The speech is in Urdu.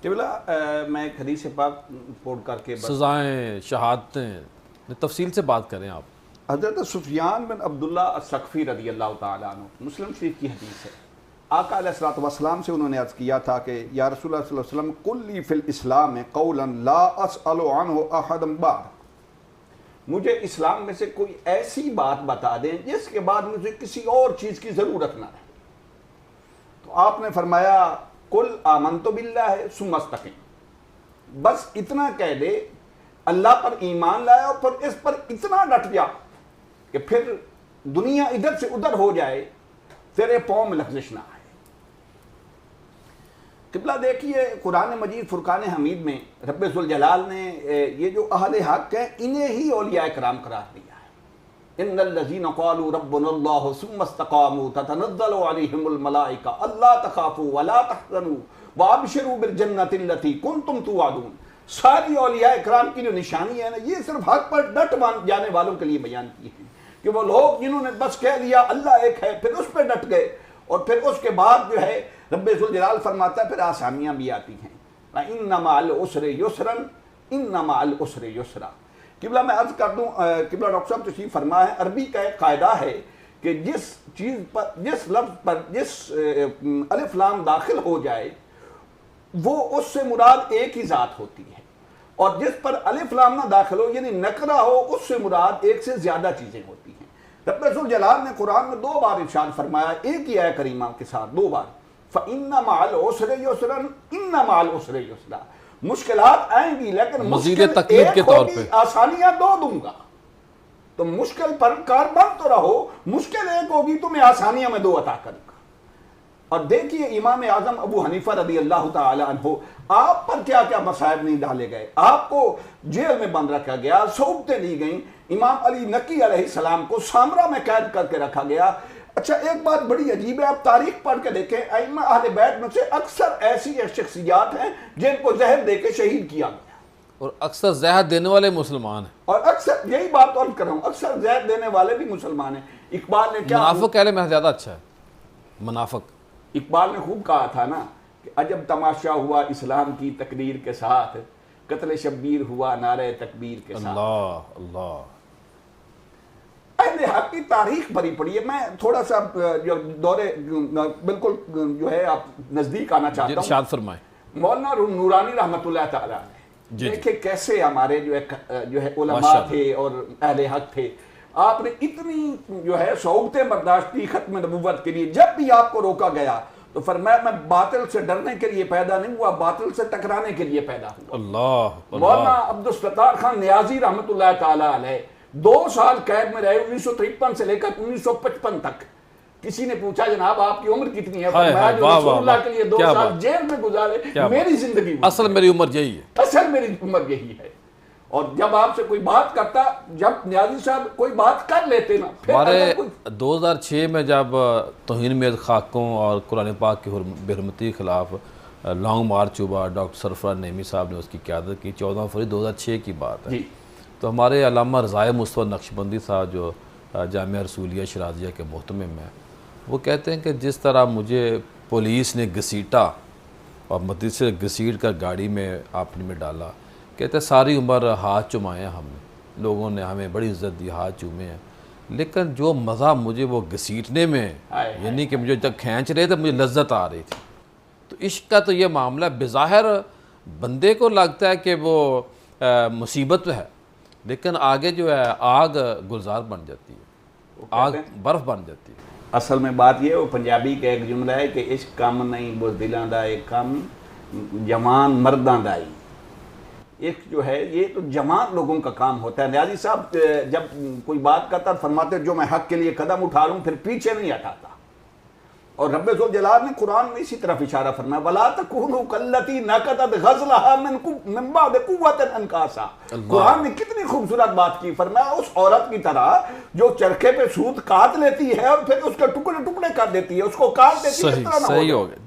قبلہ میں ایک حدیث پاک پوڑ کر کے سزائیں شہادتیں تفصیل سے بات کریں آپ۔ حضرت سفیان بن عبداللہ الثقفی رضی اللہ تعالیٰ عنہ، مسلم شریف کی حدیث ہے، آقا علیہ الصلوۃ والسلام سے انہوں نے عرض کیا تھا کہ یا رسول اللہ صلی اللہ علیہ وسلم قل لی فی الاسلام قولا لا اسأل عنہ احدا بعد، مجھے اسلام میں سے کوئی ایسی بات بتا دیں جس کے بعد مجھے کسی اور چیز کی ضرورت نہ رہے۔ تو آپ نے فرمایا قل آمنت باللہ ثم استقم، بس اتنا کہہ دے اللہ پر ایمان لایا اور پھر اس پر اتنا ڈٹ جا کہ پھر دنیا ادھر سے ادھر ہو جائے، تیرے پاؤں میں لغزش نہ آئے۔ قبلہ دیکھیے قرآن مجید فرقان حمید میں رب ذوالجلال نے یہ جو اہل حق ہیں انہیں ہی اولیاء کرام قرار دیا ہے۔ ان الذین قالوا ربنا اللہ ثم استقاموا تتنزل علیہم الملائکہ الا تخافوا ولا تحزنوا وابشروا بالجنۃ التی کنتم توعدون۔ ساری اولیاء کرام کی جو نشانی ہے نا، یہ صرف حق پر ڈٹ جانے والوں کے لیے بیان کی ہے کہ وہ لوگ جنہوں نے بس کہہ دیا اللہ ایک ہے، پھر اس پہ ڈٹ گئے، اور پھر اس کے بعد جو ہے رب ذوالجلال فرماتا ہے پھر آسانیاں بھی آتی ہیں۔ ان مع العسر یسرا ان مع العسر یسرا۔ قبلہ میں عرض کر دوں، قبلہ ڈاکٹر صاحب تشریف فرما ہے، عربی کا ایک قاعدہ ہے کہ جس چیز پر، جس لفظ پر جس الف لام داخل ہو جائے وہ اس سے مراد ایک ہی ذات ہوتی ہے، اور جس پر الف لام نہ داخل ہو یعنی نکرہ ہو اس سے مراد ایک سے زیادہ چیزیں ہوتی ہیں۔ رب ذوالجلال نے قرآن میں 2 بار ارشاد فرمایا ایک ہی آیت کریمہ کے ساتھ 2 بار، فَإِنَّ مَعَ الْعُسْرِ يُسْرًا إِنَّ مَعَ الْعُسْرِ يُسْرًا۔ مشکلات آئیں گی لیکن مزید مشکل تکلیف کے ایک طور ہوگی، پہ آسانیاں 2 دوں گا۔ تو مشکل پر کار بند تو رہو، مشکل ایک ہوگی تو میں آسانیاں میں 2 عطا کروں گا۔ اور دیکھیے امام اعظم ابو حنیفہ رضی اللہ تعالی عنہ، آپ پر کیا کیا مصائب نہیں ڈالے گئے، آپ کو جیل میں بند رکھا گیا، صحبتیں دی گئیں، امام علی نقی علیہ السلام کو سامرہ میں قید کر کے رکھا گیا۔ اچھا ایک بات بڑی عجیب ہے، آپ تاریخ پڑھ کے دیکھیں، ائمہ اہل بیت میں سے اکثر ایسی شخصیات ہیں جن کو زہر دے کے شہید کیا گیا، اور اکثر زہر دینے والے مسلمان ہیں، اور اکثر یہی بات عرض کر رہا ہوں، اکثر زہر دینے والے بھی مسلمان ہیں۔ اقبال نے کیا، منافق کہہ لے میں زیادہ اچھا ہے، منافق۔ اقبال نے خوب کہا تھا نا کہ عجب تماشا ہوا اسلام کی تقریر کے ساتھ، قتل شبیر ہوا نعرہ تکبیر کے ساتھ۔ اللہ اللہ۔ اہل حق کی تاریخ بھری پڑی ہے۔ میں تھوڑا سا جو دورے بالکل جو ہے آپ نزدیک آنا چاہتا ہوں، ارشاد فرمائیں۔ مولانا نورانی رحمۃ اللہ تعالیٰ نے دیکھے کیسے ہمارے جو ہے علماء تھے اور اہل حق تھے، آپ نے اتنی جو ہے صعوبتیں برداشت کی ختم نبوت کے لیے۔ جب بھی آپ کو روکا گیا تو فرمایا میں باطل سے ڈرنے کے لیے پیدا نہیں ہوا، باطل سے ٹکرانے کے لیے پیدا ہوا۔ اللہ مولانا عبدالستار خان نیازی رحمۃ اللہ تعالیٰ علیہ 2 سال قید میں رہے، 1953 سے لے کر 1955 تک۔ کسی نے پوچھا جناب آپ کی عمر کتنی ہے؟ فرمایا جو رسول اللہ کے لیے 2 سال جیل میں گزارے میری زندگی، اصل میری عمر یہی ہے، اصل میری عمر یہی ہے۔ اور جب آپ سے کوئی بات کرتا، جب نیازی صاحب کوئی بات کر لیتے نا، ہمارے 2006 میں جب توہین میز خاکوں اور قرآن پاک کی بے حرمتی کے خلاف لانگ مارچ ہوا، ڈاکٹر سرفراز نعیمی صاحب نے اس کی قیادت کی، 14 فروری 2006 کی بات ہے۔ تو ہمارے علامہ رضائے مصطفیٰ نقشبندی صاحب جو جامعہ رسولیہ شرازیہ کے محتمم ہیں، وہ کہتے ہیں کہ جس طرح مجھے پولیس نے گھسیٹا اور مدرسے سے گھسیٹ کر گاڑی میں آپ نے میں ڈالا، کہتے ہیں ساری عمر ہاتھ چومائے ہیں ہم نے، لوگوں نے ہمیں بڑی عزت دی، ہاتھ چومے ہیں، لیکن جو مزہ مجھے وہ گھسیٹنے میں، یعنی کہ مجھے جب کھینچ رہے تھے مجھے لذت آ رہی تھی۔ تو عشق کا تو یہ معاملہ بظاہر بندے کو لگتا ہے کہ وہ مصیبت ہے، لیکن آگے جو ہے آگ گلزار بن جاتی ہے، آگ برف بن جاتی ہے۔ اصل میں بات یہ وہ پنجابی کا ایک جملہ ہے کہ عشق کم نہیں بزدلاں دا ایک کم جوان مرداں دا ہی۔ عشق جو ہے یہ تو جوان لوگوں کا کام ہوتا ہے۔ نیازی صاحب جب کوئی بات کرتا فرماتے جو میں حق کے لیے قدم اٹھا لوں پھر پیچھے نہیں ہٹاتا، اور رب ذوالجلال نے قرآن میں اسی طرف اشارہ فرمایا وَلَا تَكُونُوا كَالَّتِي نَقَضَتْ غَزْلَهَا مِن بَعْدِ قُوَّةٍ أَنْكَاثًا۔ قرآن نے کتنی خوبصورت بات کی، فرمایا اس عورت کی طرح جو چرخے پہ سوت کاٹ لیتی ہے اور پھر اس کے ٹکڑے ٹکڑے کر دیتی ہے، اس کو کاٹ دیتی ہے، اس طرح نہ ہو۔ صحیح ہو گیا۔